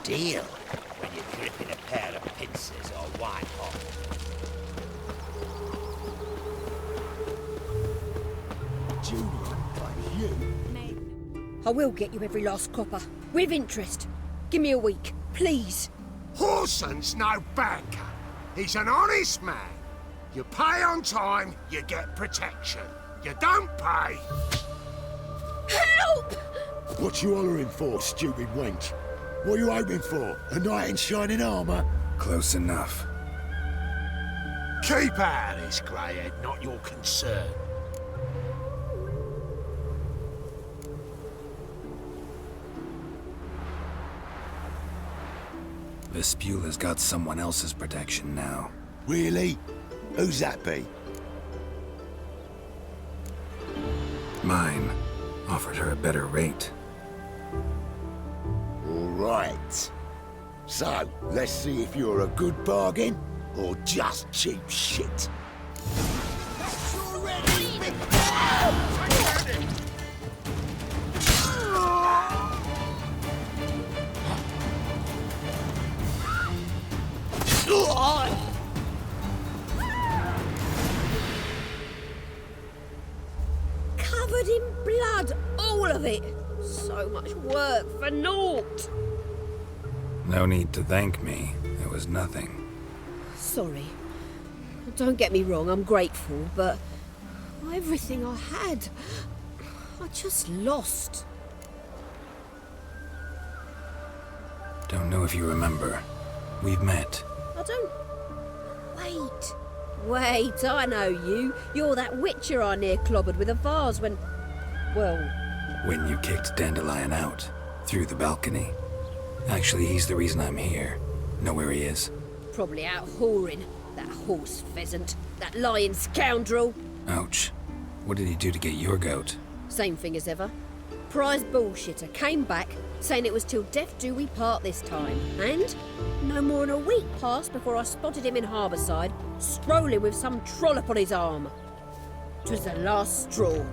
deal when you're gripping a pair of pincers or white hot. Julian, you. I will get you every last copper, with interest. Give me a week, please. Horson's no banker. He's an honest man. You pay on time, you get protection. You don't pay. Help! What you hollering for, stupid wench? What you hoping for? A knight in shining armour? Close enough. Keep out of this, greyhead, not your concern. Vespula's got someone else's protection now. Really? Who's that be? Mine offered her a better rate. All right. So, let's see if you're a good bargain or just cheap shit. Covered in blood, all of it. So much work for naught. No need to thank me. It was nothing. Sorry. Don't get me wrong, I'm grateful, but everything I had, I just lost. Don't know if you remember. We've met. I don't... Wait, I know you. You're that witcher I near clobbered with a vase when... Well... When you kicked Dandelion out, through the balcony. Actually, he's the reason I'm here. Know where he is? Probably out whoring. That horse pheasant. That lying scoundrel. Ouch. What did he do to get your goat? Same thing as ever. Prize bullshitter came back, saying it was till death do we part this time. And no more than a week passed before I spotted him in Harbourside, strolling with some trollop on his arm. 'Twas the last straw.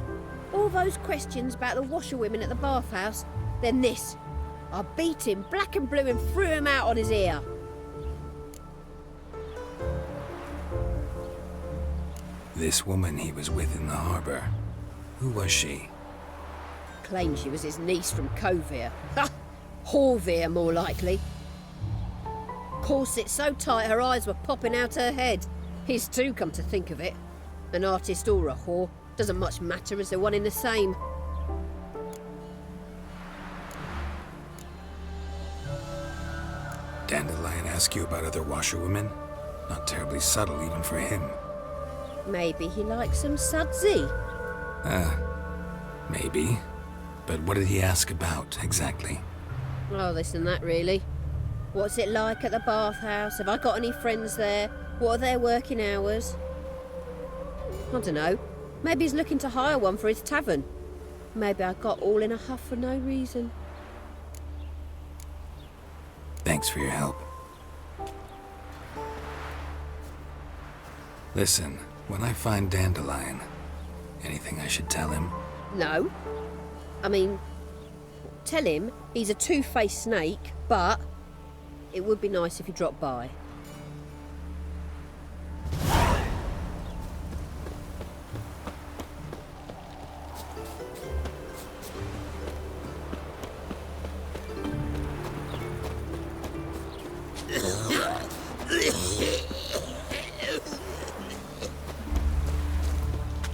All those questions about the washerwomen at the bathhouse, then this. I beat him black and blue and threw him out on his ear. This woman he was with in the harbour. Who was she? Claimed she was his niece from Covere. Ha! Horvere, more likely. Corset so tight her eyes were popping out her head. His too, come to think of it. An artist or a whore. Doesn't much matter as they're one in the same. Dandelion ask you about other washerwomen? Not terribly subtle even for him. Maybe he likes some sudsy. Maybe. But what did he ask about, exactly? Oh, this and that, really. What's it like at the bathhouse? Have I got any friends there? What are their working hours? I don't know. Maybe he's looking to hire one for his tavern. Maybe I got all in a huff for no reason. Thanks for your help. Listen, when I find Dandelion, anything I should tell him? No. I mean, tell him he's a two-faced snake, but it would be nice if he dropped by.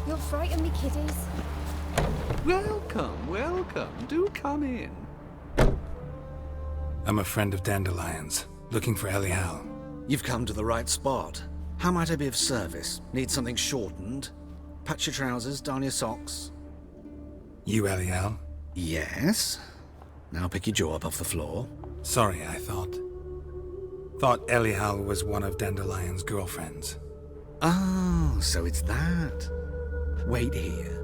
You'll frighten me, kiddies. Welcome, welcome. Do come in. I'm a friend of Dandelion's, looking for Elial. You've come to the right spot. How might I be of service? Need something shortened? Patch your trousers, darn your socks. You Elial? Yes. Now pick your jaw up off the floor. Sorry, I thought Elial was one of Dandelion's girlfriends. Oh, so it's that. Wait here.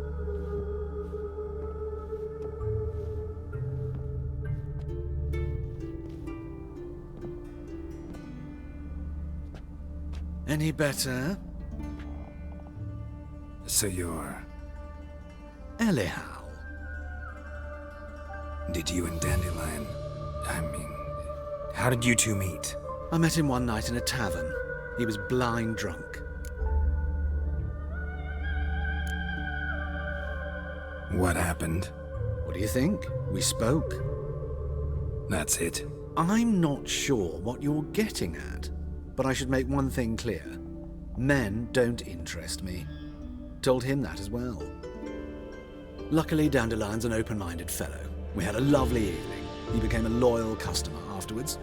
Any better? So you're... Elial. Did you and Dandelion... How did you two meet? I met him one night in a tavern. He was blind drunk. What happened? What do you think? We spoke. That's it. I'm not sure what you're getting at, but I should make one thing clear. Men don't interest me. Told him that as well. Luckily, Dandelion's an open-minded fellow. We had a lovely evening. He became a loyal customer afterwards.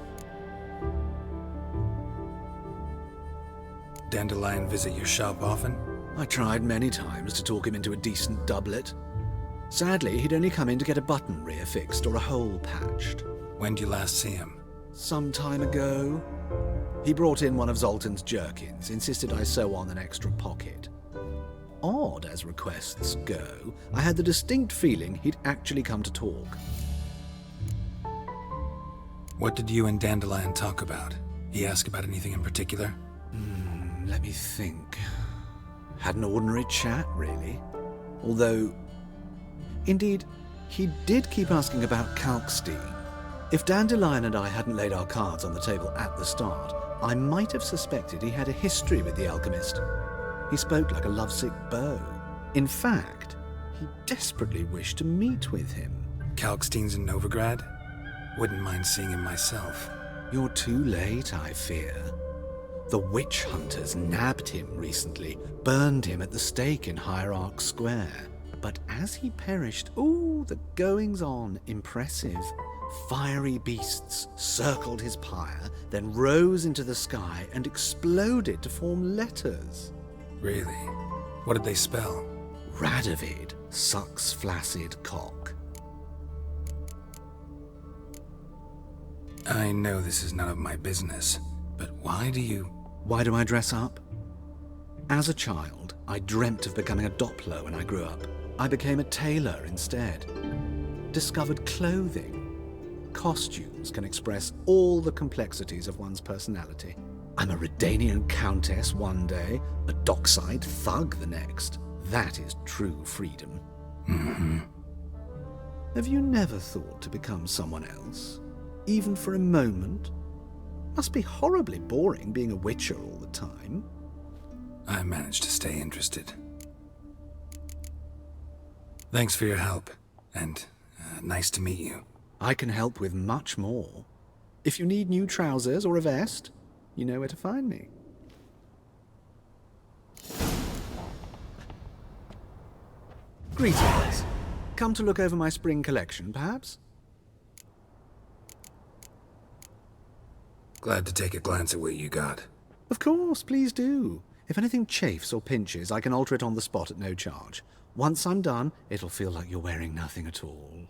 Dandelion visit your shop often? I tried many times to talk him into a decent doublet. Sadly, he'd only come in to get a button rear fixed or a hole patched. When did you last see him? Some time ago. He brought in one of Zoltan's jerkins, insisted I sew on an extra pocket. Odd as requests go, I had the distinct feeling he'd actually come to talk. What did you and Dandelion talk about? He ask about anything in particular? Let me think. Had an ordinary chat, really. Although, indeed, he did keep asking about Kalkstein. If Dandelion and I hadn't laid our cards on the table at the start, I might have suspected he had a history with the alchemist. He spoke like a lovesick beau. In fact, he desperately wished to meet with him. Kalkstein's in Novigrad? Wouldn't mind seeing him myself. You're too late, I fear. The witch hunters nabbed him recently, burned him at the stake in Hierarch Square. But as he perished, the goings-on impressive. Fiery beasts circled his pyre, then rose into the sky and exploded to form letters. Really? What did they spell? Radovid sucks flaccid cock. I know this is none of my business, but why do I dress up? As a child, I dreamt of becoming a Doppler when I grew up. I became a tailor instead. Discovered clothing. Costumes can express all the complexities of one's personality. I'm a Redanian countess one day, a dockside thug the next. That is true freedom. Mm-hmm. Have you never thought to become someone else? Even for a moment? Must be horribly boring being a witcher all the time. I managed to stay interested. Thanks for your help, and nice to meet you. I can help with much more. If you need new trousers or a vest, you know where to find me. Greetings. Come to look over my spring collection, perhaps? Glad to take a glance at what you got. Of course, please do. If anything chafes or pinches, I can alter it on the spot at no charge. Once I'm done, it'll feel like you're wearing nothing at all.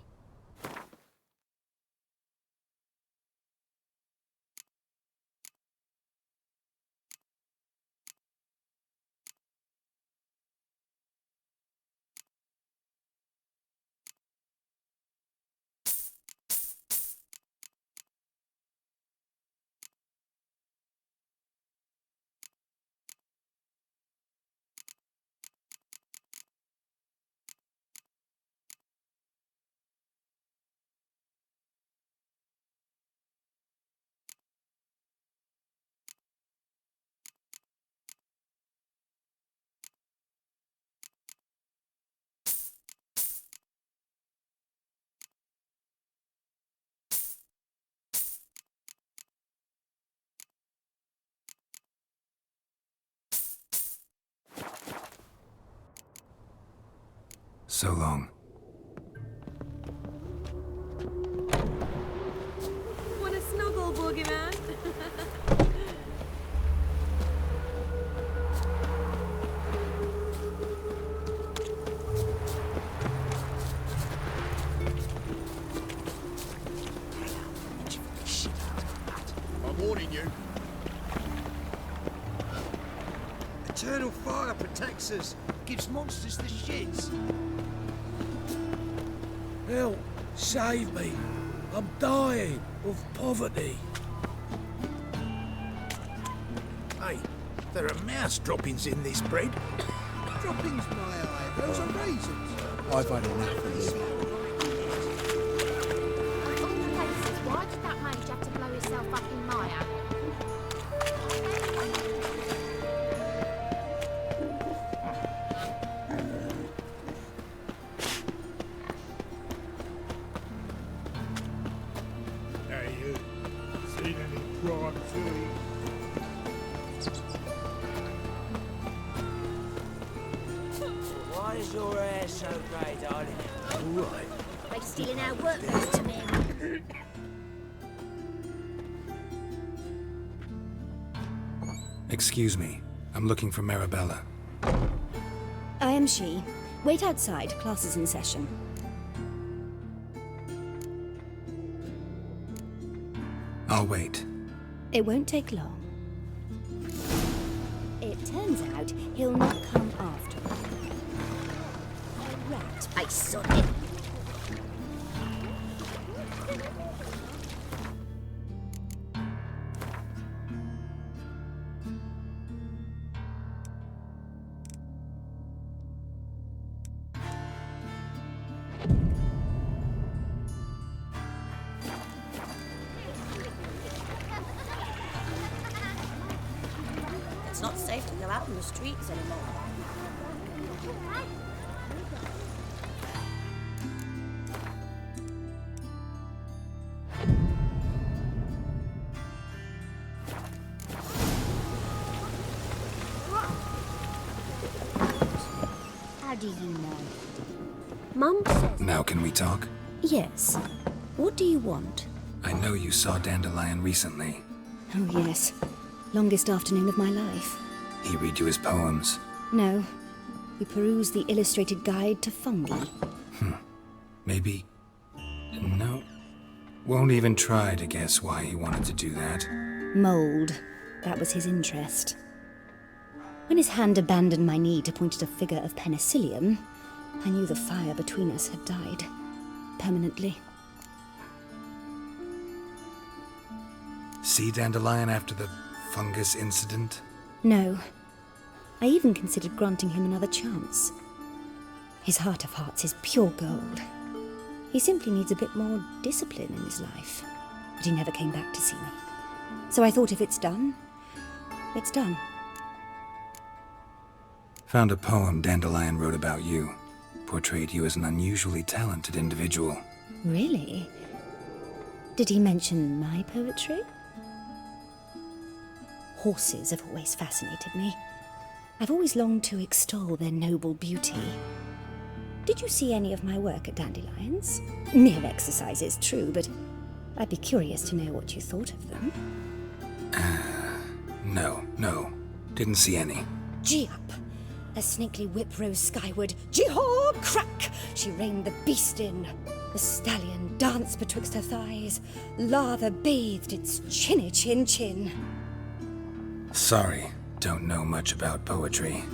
So long. Want a snuggle, boogeyman? I'm warning you. Eternal fire protects us. Gives monsters the shits. Help! Save me! I'm dying of poverty. Hey, there are mouse droppings in this bread. Droppings, my eye. Those are raisins. I've had enough of this. Why did that mage have to blow himself up Why is your hair so grey, darling? All right. They stealing our work, those two men. Excuse me. I'm looking for Marabella. I am she. Wait outside. Class is in session. I'll wait. It won't take long. It turns out he'll not come after all. A rat, I sod it. It's not safe to go out in the streets anymore. How do you know? Mum says... Now can we talk? Yes. What do you want? I know you saw Dandelion recently. Oh, yes. Longest afternoon of my life. He read you his poems. No. We perused the illustrated guide to fungi. Maybe... No. Won't even try to guess why he wanted to do that. Mold. That was his interest. When his hand abandoned my knee to point at a figure of penicillium, I knew the fire between us had died. Permanently. See Dandelion after the fungus incident? No. I even considered granting him another chance. His heart of hearts is pure gold. He simply needs a bit more discipline in his life. But he never came back to see me. So I thought if it's done, it's done. Found a poem Dandelion wrote about you. Portrayed you as an unusually talented individual. Really? Did he mention my poetry? Horses have always fascinated me. I've always longed to extol their noble beauty. Did you see any of my work at Dandelion's? Mere exercises, true, but I'd be curious to know what you thought of them. No. Didn't see any. Gee up! A snakely whip rose skyward. Jee-haw! Crack! She reined the beast in. The stallion danced betwixt her thighs. Lather bathed its chinny chin. Sorry, don't know much about poetry.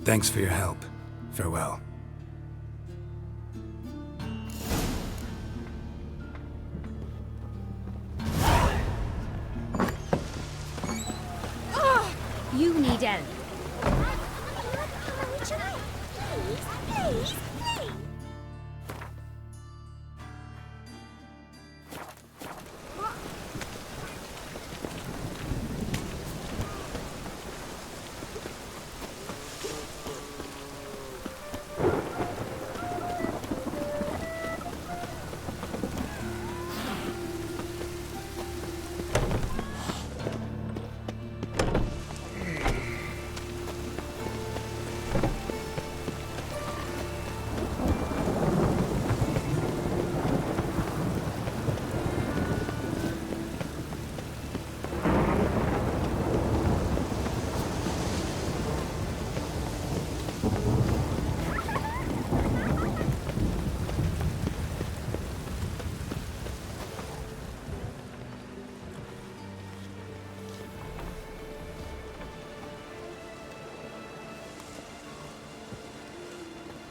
Thanks for your help. Farewell. You need help. Please.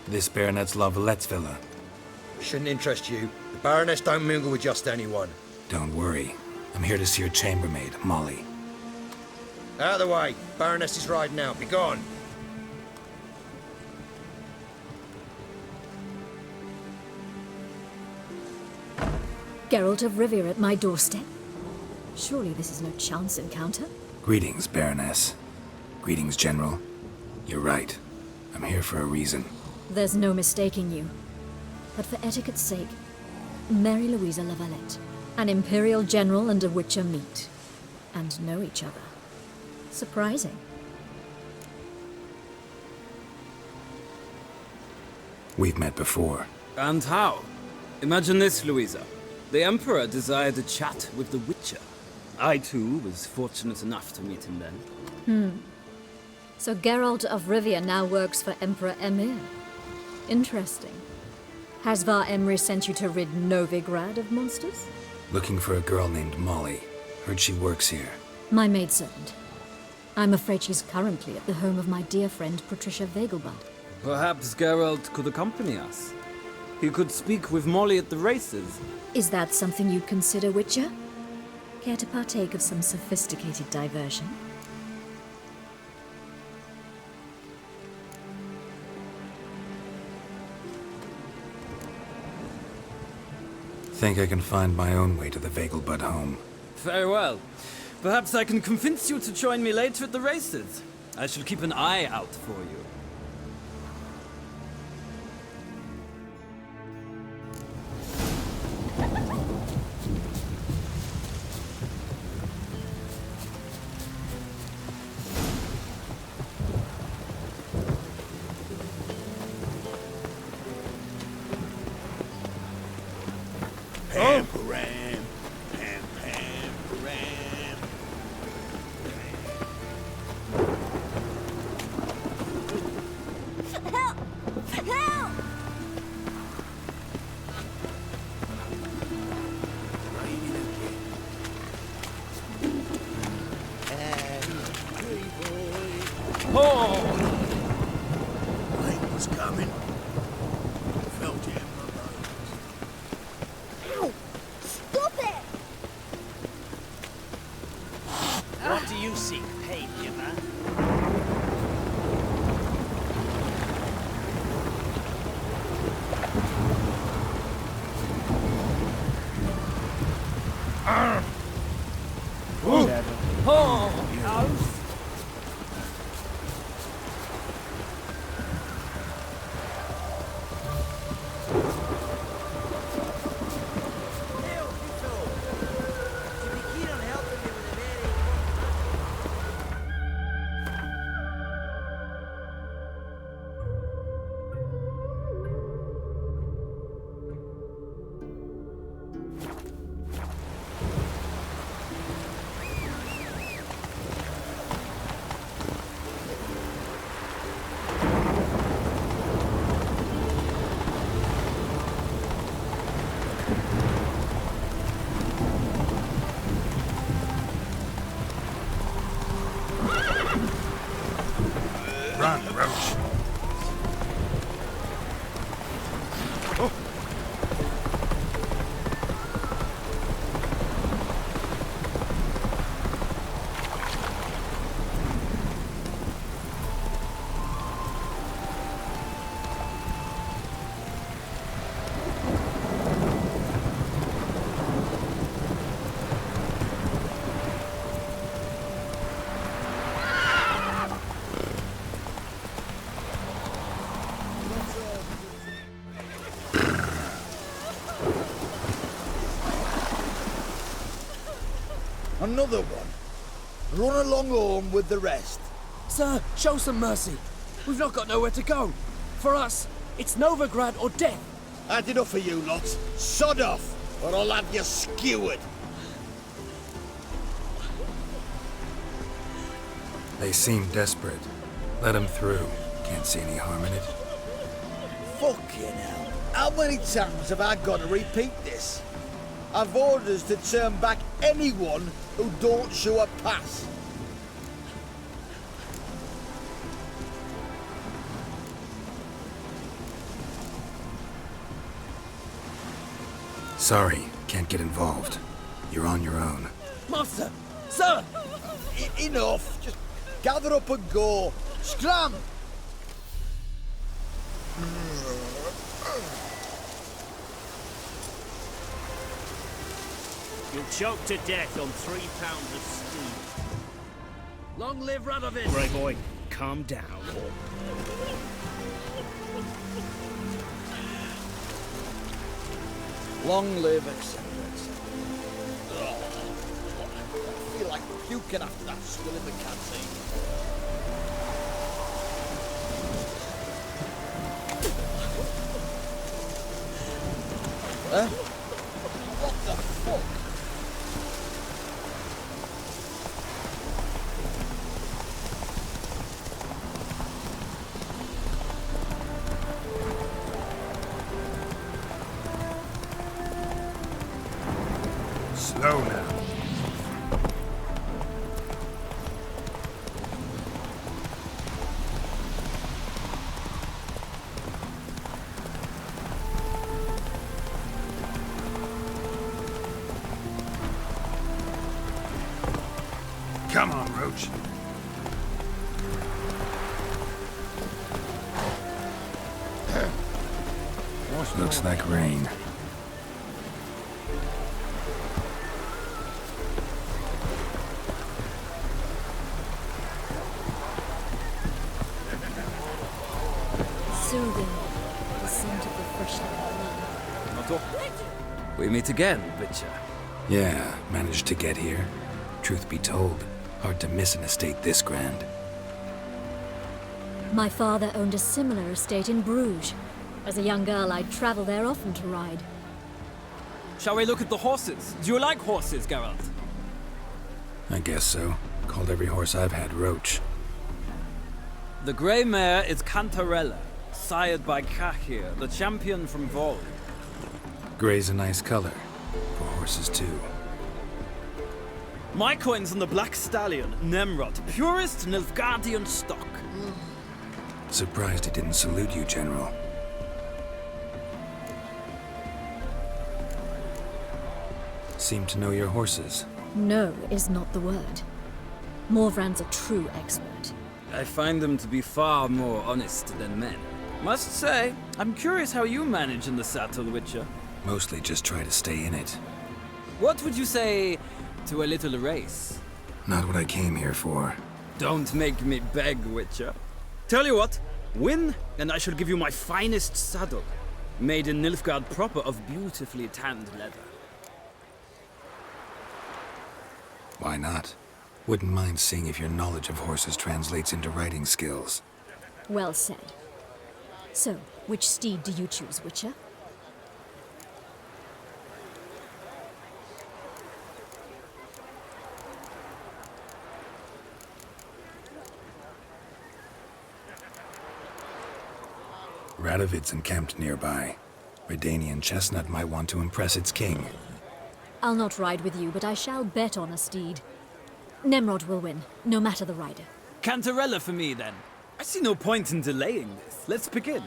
This Baronet's La Vallette's villa. Shouldn't interest you. The Baroness don't mingle with just anyone. Don't worry. I'm here to see your chambermaid, Molly. Out of the way. Baroness is riding out. Be gone. Geralt of Rivia at my doorstep? Surely this is no chance encounter? Greetings, Baroness. Greetings, General. You're right. I'm here for a reason. There's no mistaking you. But for etiquette's sake, Mary Louisa La Valette, an Imperial General and a Witcher meet, and know each other. Surprising. We've met before. And how? Imagine this, Louisa. The Emperor desired a chat with the Witcher. I, too, was fortunate enough to meet him then. So Geralt of Rivia now works for Emperor Emir. Interesting. Has Var Emry sent you to rid Novigrad of monsters? Looking for a girl named Molly. Heard she works here. My maidservant. I'm afraid she's currently at the home of my dear friend Patricia Vegelbud. Perhaps Geralt could accompany us. He could speak with Molly at the races. Is that something you'd consider, Witcher? Care to partake of some sophisticated diversion? Think I can find my own way to the Vegelbud home. Very well. Perhaps I can convince you to join me later at the races. I shall keep an eye out for you. Rain was coming. Felt it in my bones. Ow! Stop it! What do you seek, pain giver? Run, Roach. Oh. Another one. Run along home with the rest. Sir, show some mercy. We've not got nowhere to go. For us, it's Novigrad or death. Had enough of you lots. Sod off, or I'll have you skewered. They seem desperate. Let them through. Can't see any harm in it. Fucking hell. How many times have I got to repeat this? I've orders to turn back anyone who don't show a pass. Sorry, can't get involved. You're on your own. Master! Sir! Enough. Just gather up and go. Scram! You'll choke to death on 3 pounds of steam. Long live Radovid! Grey boy, calm down. Long live, etc., etc. I feel like puking after that skull in the canteen. Huh? What the fuck? Slow now. Come on, Roach. Looks like rain. Soothing. The scent of the freshly blood. We meet again, Witcher. Yeah, managed to get here. Truth be told, hard to miss an estate this grand. My father owned a similar estate in Bruges. As a young girl, I'd travel there often to ride. Shall we look at the horses? Do you like horses, Geralt? I guess so. Called every horse I've had Roach. The grey mare is Cantarella, sired by Cahir, the champion from Vol. Grey's a nice color. For horses, too. My coin's on the black stallion, Nemrod, purest Nilfgaardian stock. Surprised it didn't salute you, General. Seem to know your horses. No is not the word. Morvrand's a true expert. I find them to be far more honest than men. Must say, I'm curious how you manage in the saddle, Witcher. Mostly just try to stay in it. What would you say to a little race? Not what I came here for. Don't make me beg, Witcher. Tell you what, win, and I shall give you my finest saddle. Made in Nilfgaard proper of beautifully tanned leather. Why not? Wouldn't mind seeing if your knowledge of horses translates into riding skills. Well said. So, which steed do you choose, Witcher? Radovid's encamped nearby. Redanian chestnut might want to impress its king. I'll not ride with you, but I shall bet on a steed. Nemrod will win, no matter the rider. Cantarella for me, then. I see no point in delaying this. Let's begin.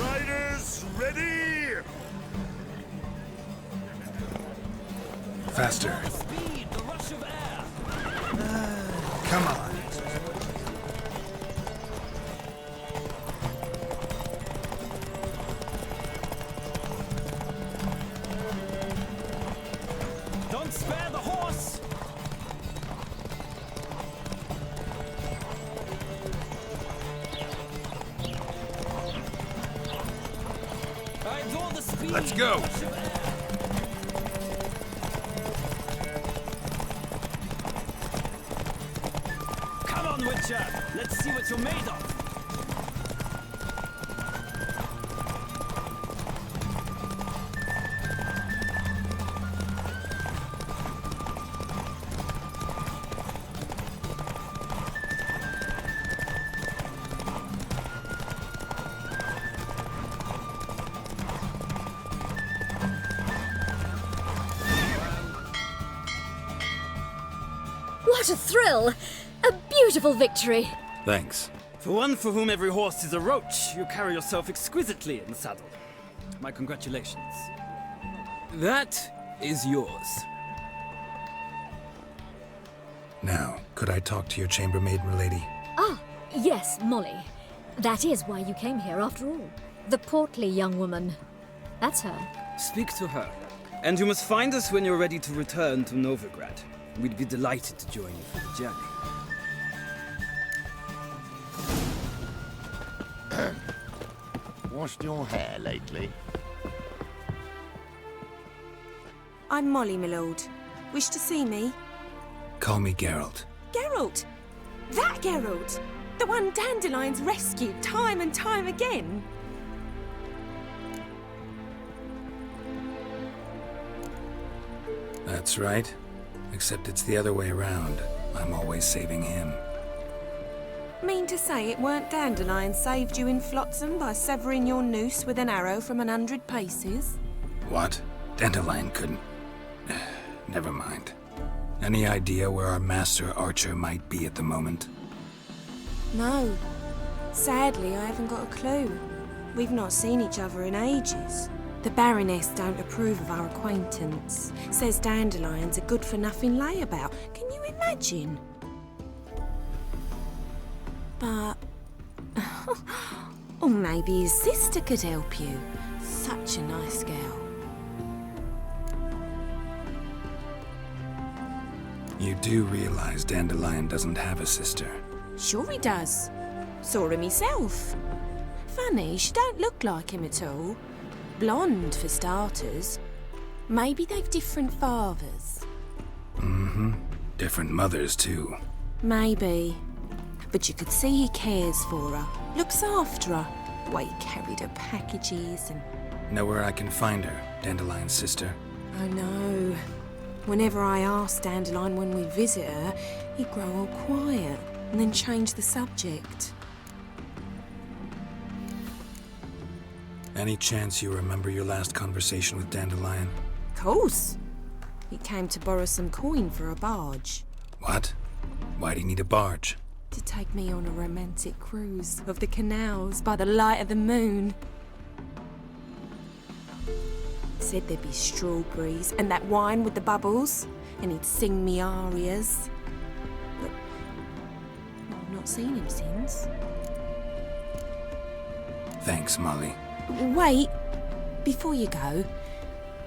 Riders, ready! Faster. Speed, the rush of air. Come on. Don't spare the horse. I adore the speed. Let's go. Rush of air. Come on, Witcher. Let's see what you're made of. What a thrill! A beautiful victory! Thanks. For one for whom every horse is a roach, you carry yourself exquisitely in the saddle. My congratulations. That is yours. Now, could I talk to your chambermaid, milady? Ah, yes, Molly. That is why you came here after all. The portly young woman. That's her. Speak to her. And you must find us when you're ready to return to Novigrad. We'd be delighted to join you for the journey. Washed your hair lately? I'm Molly, my lord. Wish to see me? Call me Geralt. Geralt! That Geralt! The one Dandelion's rescued time and time again! That's right. Except it's the other way around. I'm always saving him. Mean to say it weren't Dandelion saved you in Flotsam by severing your noose with an arrow from 100 paces? What? Dandelion couldn't... Never mind. Any idea where our master archer might be at the moment? No. Sadly, I haven't got a clue. We've not seen each other in ages. The Baroness don't approve of our acquaintance. Says Dandelion's a good-for-nothing layabout. Can you imagine? But... or maybe his sister could help you. Such a nice girl. You do realize Dandelion doesn't have a sister? Sure he does. Saw her myself. Funny, she don't look like him at all. Blonde, for starters. Maybe they've different fathers. Mm-hmm. Different mothers, too. Maybe. But you could see he cares for her. Looks after her. The way he carried her packages and... Know where I can find her, Dandelion's sister? I know. Whenever I ask Dandelion when we visit her, he'd grow all quiet and then change the subject. Any chance you remember your last conversation with Dandelion? Course. He came to borrow some coin for a barge. What? Why'd he need a barge? To take me on a romantic cruise of the canals by the light of the moon. Said there'd be strawberries and that wine with the bubbles, and he'd sing me arias. But I've not seen him since. Thanks, Molly. Wait, before you go,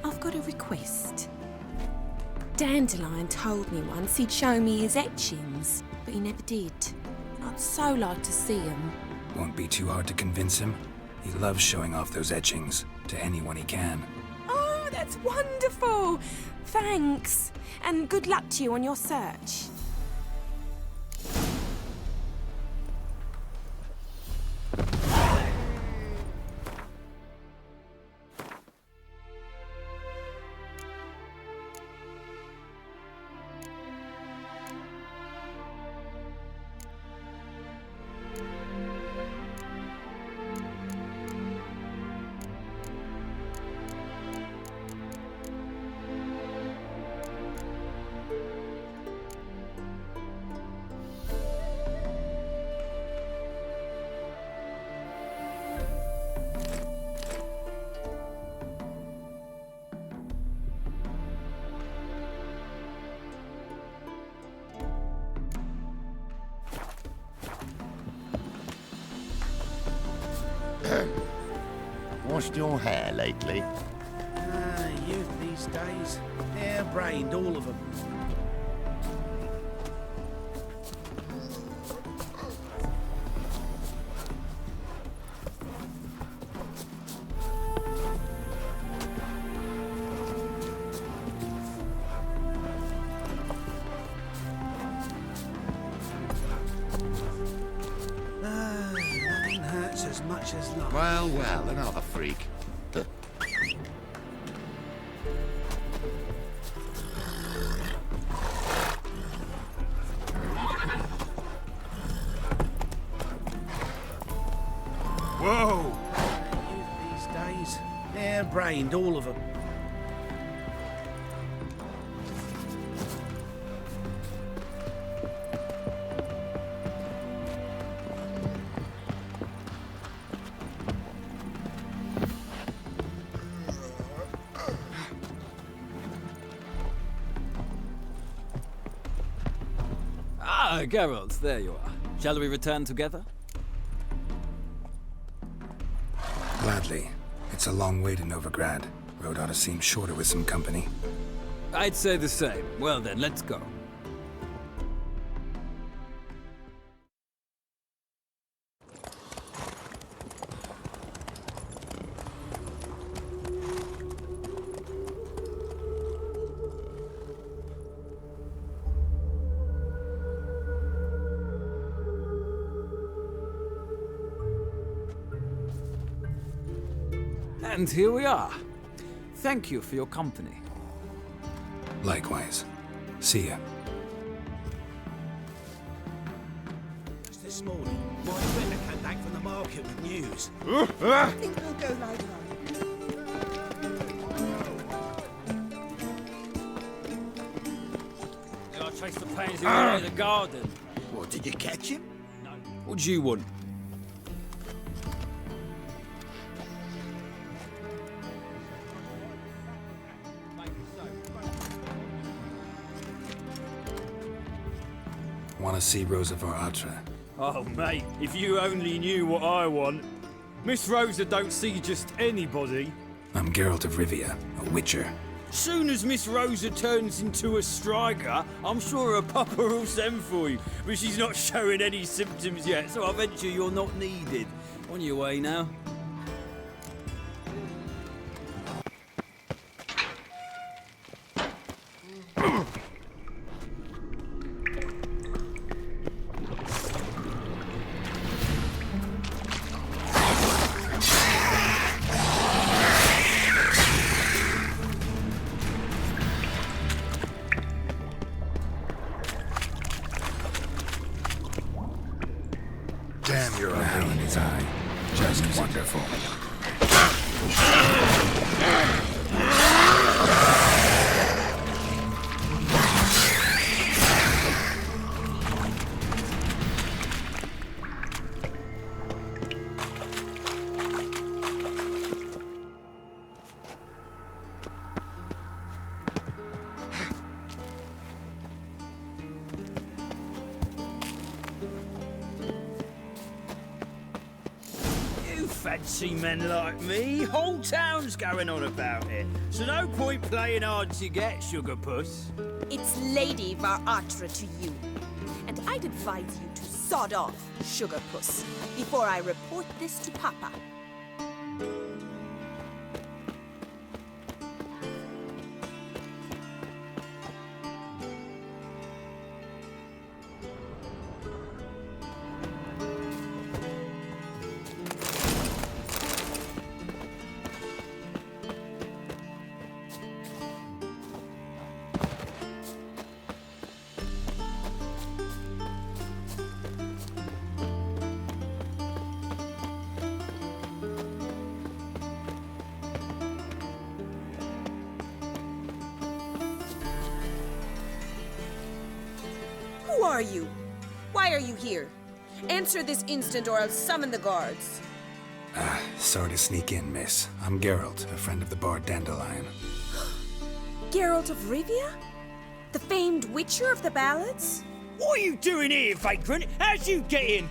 I've got a request. Dandelion told me once he'd show me his etchings, but he never did. I'd so like to see them. Won't be too hard to convince him. He loves showing off those etchings to anyone he can. Oh, that's wonderful! Thanks, and good luck to you on your search. Washed your hair lately? Youth these days. Hair-brained, all of them. Nothing hurts as much as love. Well, well, another freak. Whoa! Youth these days. Hair-brained, all of them. Ah, Geralt, there you are. Shall we return together? Gladly. It's a long way to Novigrad. Road ought to seem shorter with some company. I'd say the same. Well then, let's go. And here we are. Thank you for your company. Likewise. See ya. Just this morning, my vendor came back from the market with news. I think we'll go later on. I chased the pansy all in the garden. What, did you catch him? No. What do you want? Want to see Rosa Atra? Oh, mate, if you only knew what I want. Miss Rosa don't see just anybody. I'm Geralt of Rivia, a witcher. Soon as Miss Rosa turns into a striker, I'm sure her papa will send for you. But she's not showing any symptoms yet, so I venture you're not needed. On your way now. Damn, you're a hell in his eye. Just wonderful. Fancy men like me, whole town's going on about it. So no point playing hard to get, sugar puss. It's Lady Atra to you. And I'd advise you to sod off, sugar puss, before I report this to Papa. Who are you? Why are you here? Answer this instant or I'll summon the guards. Sorry to sneak in, miss. I'm Geralt, a friend of the bard Dandelion. Geralt of Rivia? The famed witcher of the ballads? What are you doing here, vagrant? How'd you get in?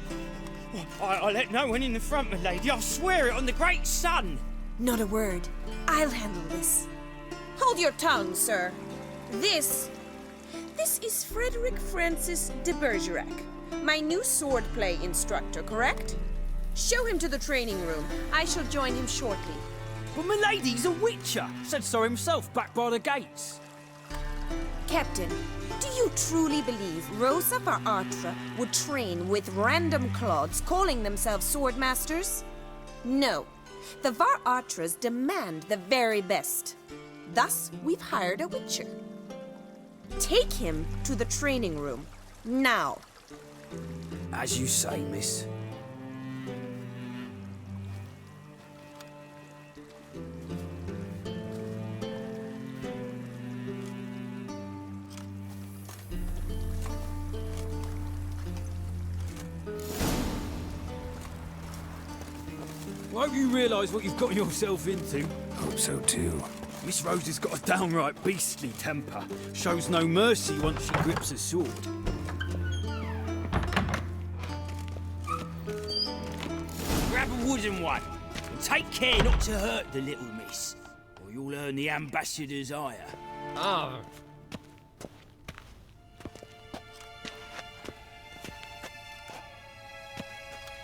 I let no one in the front, my lady. I swear it on the great sun. Not a word. I'll handle this. Hold your tongue, sir. This is Frederick Francis de Bergerac, my new swordplay instructor, correct? Show him to the training room. I shall join him shortly. But my lady's a witcher. Said so himself back by the gates. Captain, do you truly believe Rosa Atra would train with random clods calling themselves sword masters? No. The Atras demand the very best. Thus, we've hired a witcher. Take him to the training room, now. As you say, miss. I hope you realise what you've got yourself into. Hope so too. Miss Rosa's got a downright beastly temper. Shows no mercy once she grips a sword. Grab a wooden one, and take care not to hurt the little miss, or you'll earn the ambassador's ire. Ah.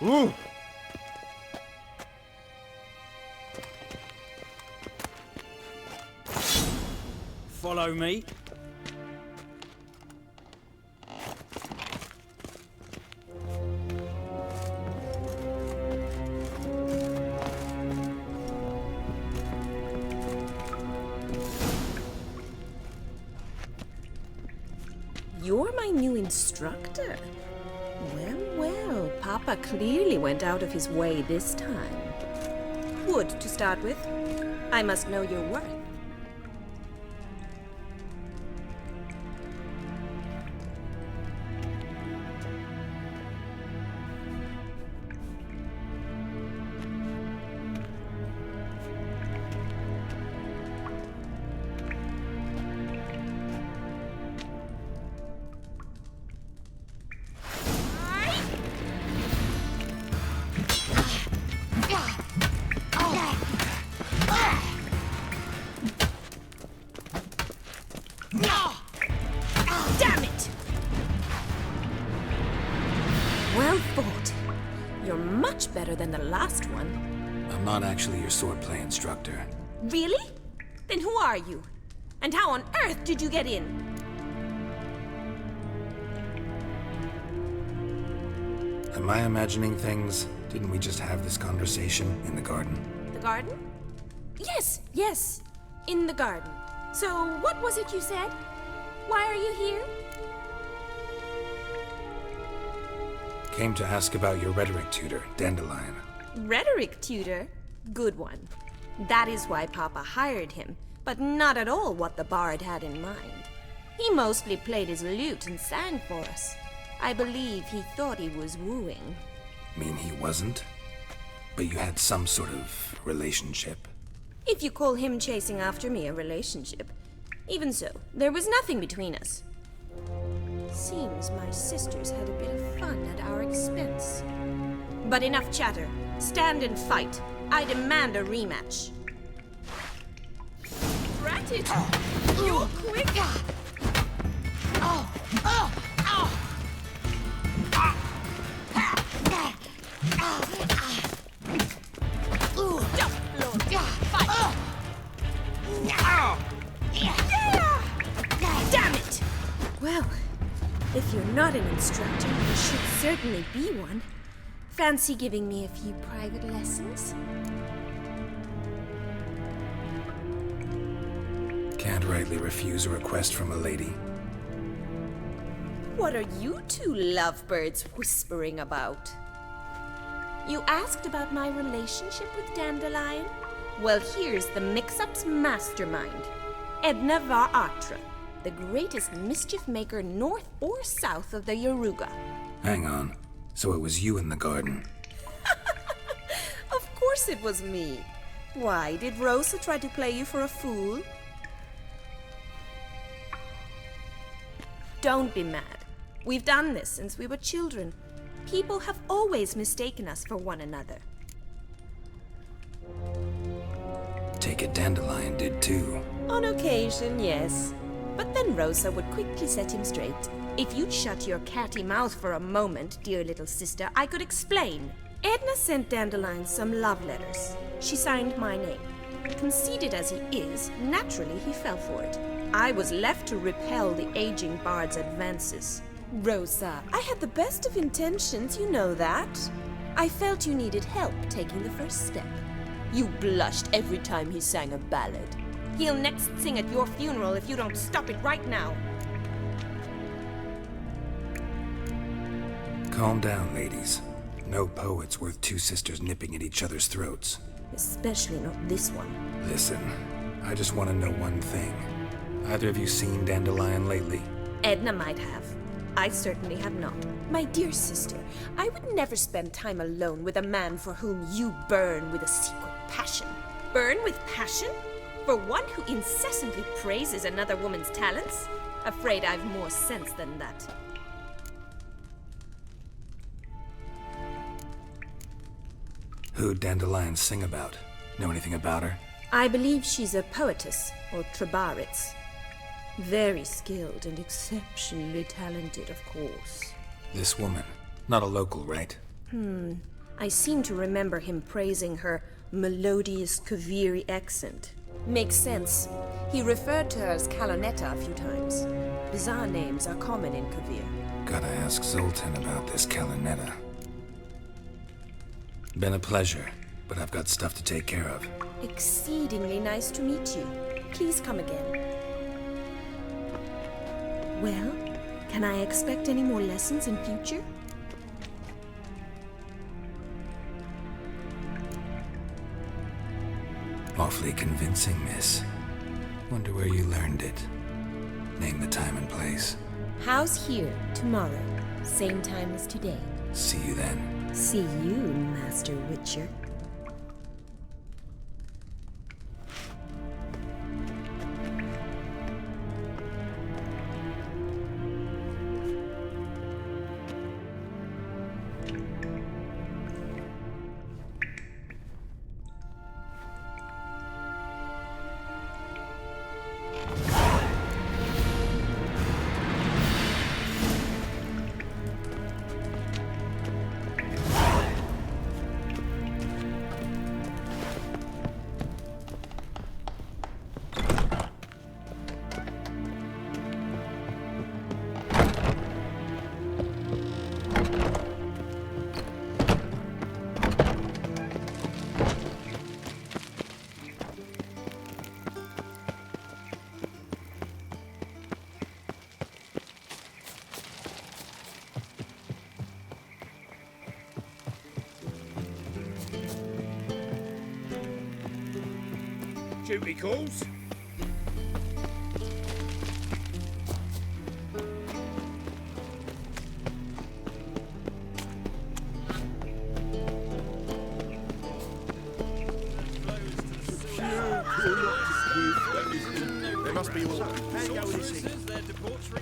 Ooh! Follow me. you're my new instructor? Well, well, Papa clearly went out of his way this time. Wood, to start with. I must know your worth. Damn it! Well fought. You're much better than the last one. I'm not actually your swordplay instructor. Really? Then who are you? And how on earth did you get in? Am I imagining things? Didn't we just have this conversation in the garden? The garden? Yes, yes. In the garden. So, what was it you said? Why are you here? Came to ask about your rhetoric tutor, Dandelion. Rhetoric tutor? Good one. That is why Papa hired him, but not at all what the bard had in mind. He mostly played his lute and sang for us. I believe he thought he was wooing. Mean he wasn't? But you had some sort of relationship? If you call him chasing after me a relationship. Even so, there was nothing between us. Seems my sisters had a bit of fun at our expense. But enough chatter. Stand and fight. I demand a rematch. Drat it! You're quick! Damn it! Well, if you're not an instructor, you should certainly be one. Fancy giving me a few private lessons? Can't rightly refuse a request from a lady. What are you two lovebirds whispering about? You asked about my relationship with Dandelion? Well, here's the mix-up's mastermind. Edna var Atra, the greatest mischief maker north or south of the Yaruga. Hang on. So it was you in the garden? Of course it was me. Why, did Rosa try to play you for a fool? Don't be mad. We've done this since we were children. People have always mistaken us for one another. Take it Dandelion did too. On occasion, yes. But then Rosa would quickly set him straight. If you'd shut your catty mouth for a moment, dear little sister, I could explain. Edna sent Dandelion some love letters. She signed my name. Conceited as he is, naturally he fell for it. I was left to repel the aging bard's advances. Rosa, I had the best of intentions, you know that. I felt you needed help taking the first step. You blushed every time he sang a ballad. He'll next sing at your funeral if you don't stop it right now. Calm down, ladies. No poet's worth two sisters nipping at each other's throats. Especially not this one. Listen, I just want to know one thing. Either of you seen Dandelion lately? Edna might have. I certainly have not. My dear sister, I would never spend time alone with a man for whom you burn with a secret passion. Burn with passion? For one who incessantly praises another woman's talents? Afraid I've more sense than that. Who'd Dandelion sing about? Know anything about her? I believe she's a poetess, or trabaritz. Very skilled and exceptionally talented, of course. This woman. Not a local, right? I seem to remember him praising her melodious Kaviri accent. Makes sense. He referred to her as Kalonetta a few times. Bizarre names are common in Kavir. Gotta ask Zoltan about this Kalonetta. Been a pleasure, but I've got stuff to take care of. Exceedingly nice to meet you. Please come again. Well, Can I expect any more lessons in future? Awfully convincing, miss. Wonder where you learned it. Name the time and place. House here, tomorrow. Same time as today. See you then. See you, Master Witcher. Duty calls. They must be all.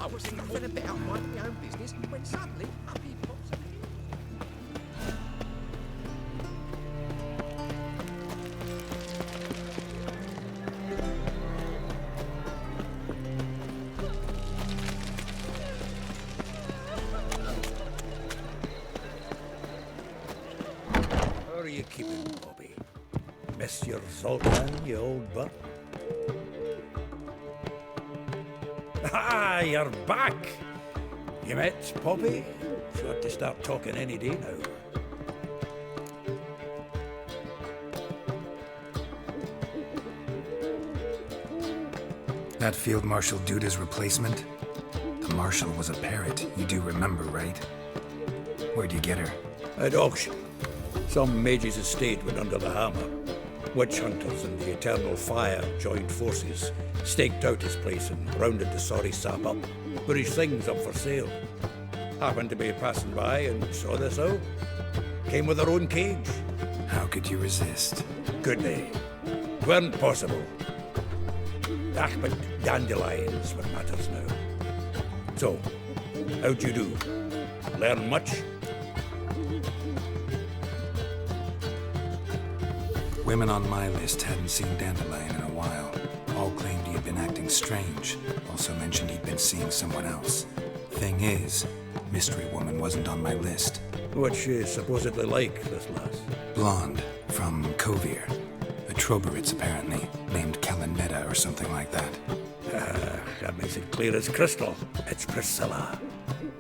I was laughing a bit out minding my own business when suddenly up he pops up. How are you keeping, Bobby? Miss your Zoltan, you old butt? Ah, you're back! You met Poppy? She ought to start talking any day now. That Field Marshal Duda's replacement? The Marshal was a parrot, you do remember, right? Where'd you get her? At auction. Some mage's estate went under the hammer. Witch hunters and the Eternal Fire joined forces, staked out his place and rounded the sorry sap up, put his things up for sale. Happened to be passing by and saw this out. Came with her own cage. How could you resist? Could they? 'Tweren't possible. Ah, but dandelions what matters now. So, how'd you do? Learn much? Women on my list hadn't seen Dandelion in a while. All claimed he had been acting strange. Also mentioned he'd been seeing someone else. Thing is, Mystery Woman wasn't on my list. What's she supposedly like, this lass? Blonde, from Kovir. A Troberitz, apparently, named Kellen Meta or something like that. That makes it clear as crystal. It's Priscilla.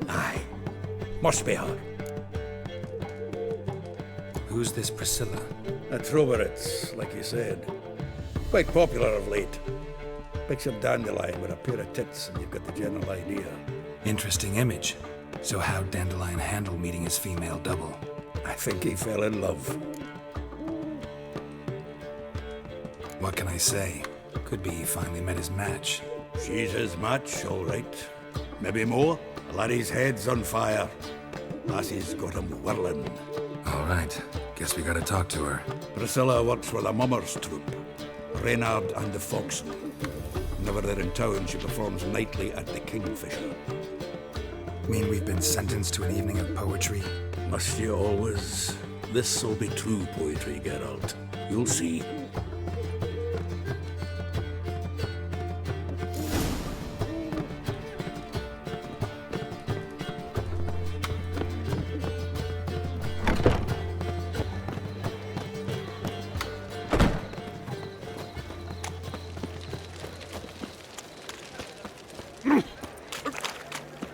Aye. Must be her. Who's this Priscilla? A Troberitz, like you said. Quite popular of late. Picture Dandelion with a pair of tits and you've got the general idea. Interesting image. So how'd Dandelion handle meeting his female double? I think he fell in love. What can I say? Could be he finally met his match. She's his match, all right. Maybe more. Laddie's head's on fire. Lassie's got him whirling. All right. Guess we gotta talk to her. Priscilla works for the Mummers troupe. Reynard and the Foxen. Whenever they're in town, she performs nightly at the Kingfisher. Mean we've been sentenced to an evening of poetry? Must you always? This'll be true poetry, Geralt. You'll see.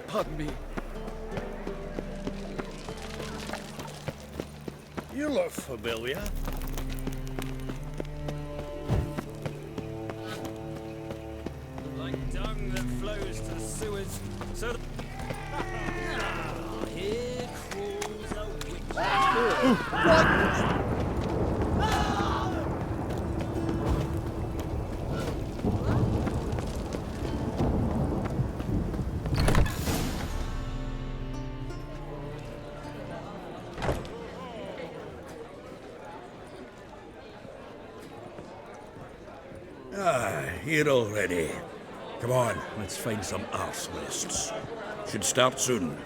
Pardon me. You look familiar. Like dung that flows to the sewers, so Here already. Come on, let's find some arse nests. Should start soon.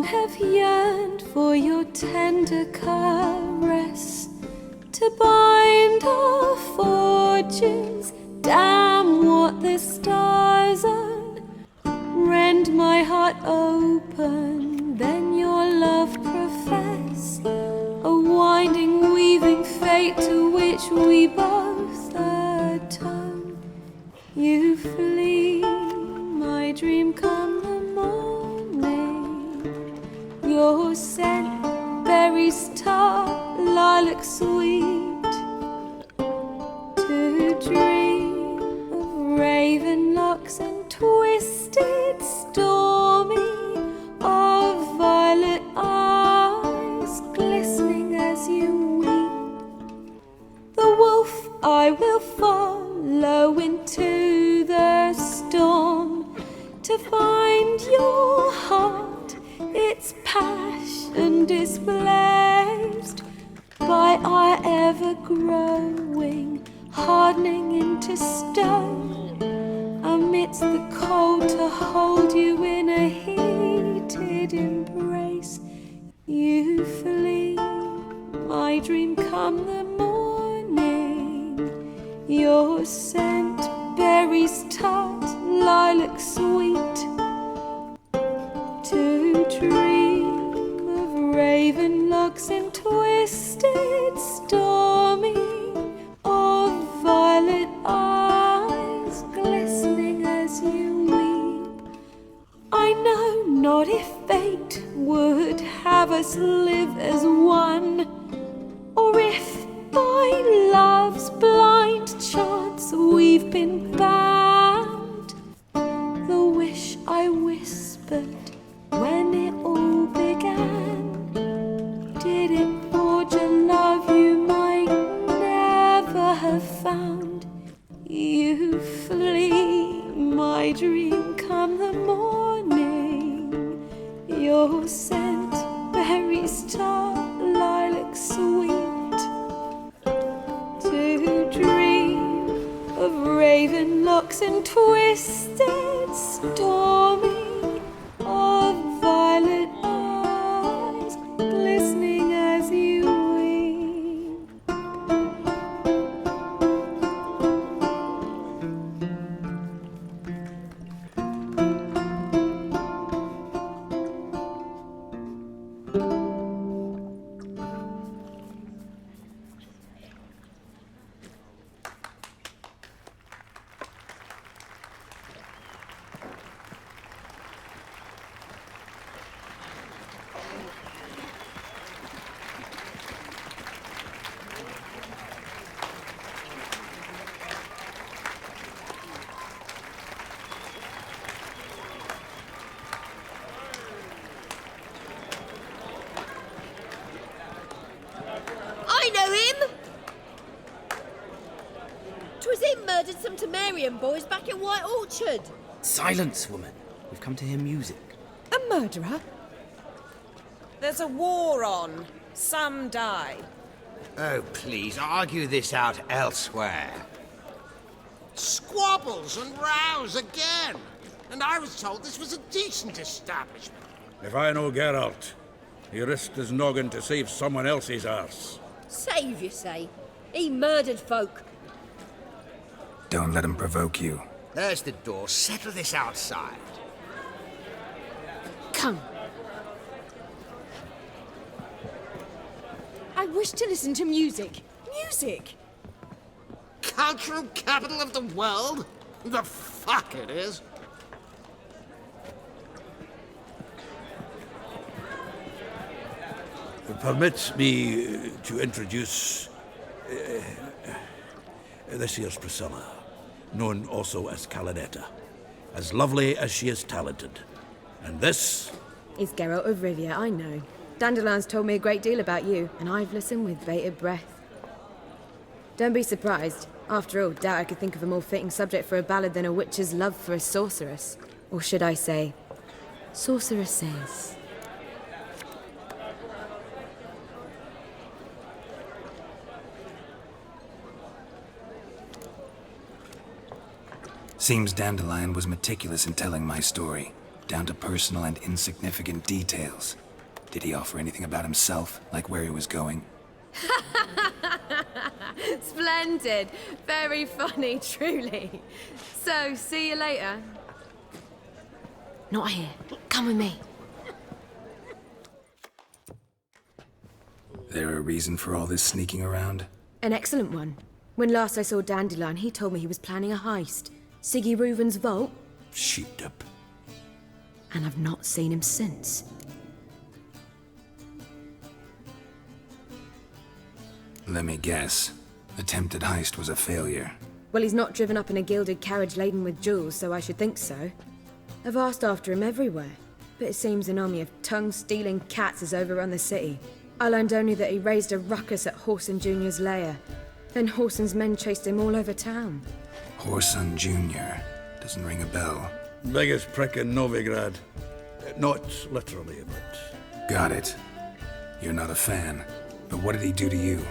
Have yearned for your tender caress to bind our fortunes. Damn what the stars are. Rend my heart open, then your love profess. A winding, weaving fate to which we both atone. You flee, my dream come the morning. Your scent, berries tart, lilac sweet. To dream of raven locks and twisted, stormy, of violet eyes glistening as you weep. The wolf I will follow into the storm to find your heart. Its passion displaced by our ever-growing, hardening into stone. Amidst the cold to hold you in a heated embrace. You flee, my dream come the morning. Your scent, berries tart, lilac sweet. To dream of raven locks and twisted, stormy, of violet eyes glistening as you weep. I know not if fate would have us live as one, or if by love's blind chance we've been bound. The wish I whispered when it all began, did it forge a love you might never have found? You flee, my dream come the morning. Your scent, berries tart, lilac sweet. To dream of raven locks and twisted, stormy, of violet eyes glistening as you weep. I know him! 'Twas him murdered some Temerian boys back in White Orchard. Silence, woman. We've come to hear music. A murderer? There's a war on. Some die. Oh, please, argue this out elsewhere. Squabbles and rows again. And I was told this was a decent establishment. If I know Geralt, he risked his noggin to save someone else's arse. Save, you say? He murdered folk. Don't let him provoke you. There's the door. Settle this outside. Come. I wish to listen to music. Music! Cultural capital of the world? The fuck it is. Permit me to introduce this here's Priscilla, known also as Calinetta, as lovely as she is talented. And this It's Geralt of Rivia, I know. Dandelion's told me a great deal about you, and I've listened with bated breath. Don't be surprised. After all, doubt I could think of a more fitting subject for a ballad than a witch's love for a sorceress. Or should I say, sorceresses. Seems Dandelion was meticulous in telling my story, down to personal and insignificant details. Did he offer anything about himself, like where he was going? Splendid. Very funny, truly. So, see you later. Not here. Come with me. There a reason for all this sneaking around? An excellent one. When last I saw Dandelion, he told me he was planning a heist. Siggy Reuven's vault. sheep-dip. And I've not seen him since. Let me guess. Attempted heist was a failure. Well, he's not driven up in a gilded carriage laden with jewels, so I should think so. I've asked after him everywhere, but it seems an army of tongue-stealing cats has overrun the city. I learned only that he raised a ruckus at Whoreson Jr.'s lair. Then Whoreson's men chased him all over town. Whoreson Jr. Doesn't ring a bell. Biggest prick in Novigrad. Not literally, but... Got it. You're not a fan. But what did he do to you?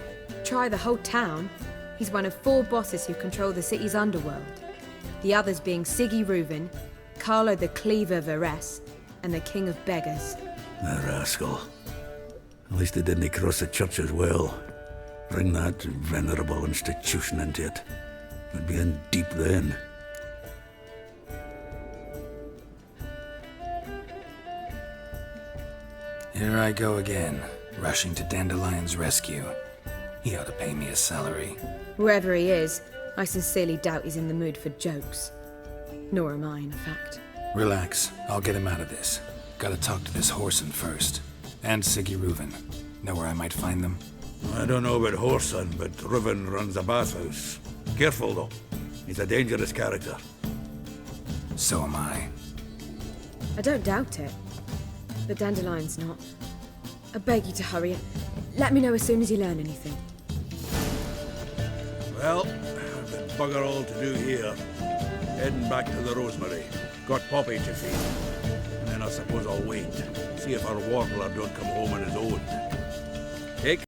Try the whole town. He's one of 4 bosses who control the city's underworld. The others being Siggy Reuven, Carlo the Cleaver Varese, and the King of Beggars. The rascal. At least he didn't cross the church as well. Bring that venerable institution into it. We'd be in deep then. Here I go again, rushing to Dandelion's rescue. He ought to pay me a salary. Whoever he is, I sincerely doubt he's in the mood for jokes. Nor am I, in fact. Relax, I'll get him out of this. Gotta talk to this Whoreson first. And Siggy Reuven. Know where I might find them? I don't know about Whoreson, but Reuven runs a bathhouse. Careful, though. He's a dangerous character. So am I. I don't doubt it. But Dandelion's not. I beg you to hurry. Let me know as soon as you learn anything. Well, I've got bugger all to do here. Heading back to the Rosemary. Got Poppy to feed. And then I suppose I'll wait. See if our warbler don't come home on his own. Take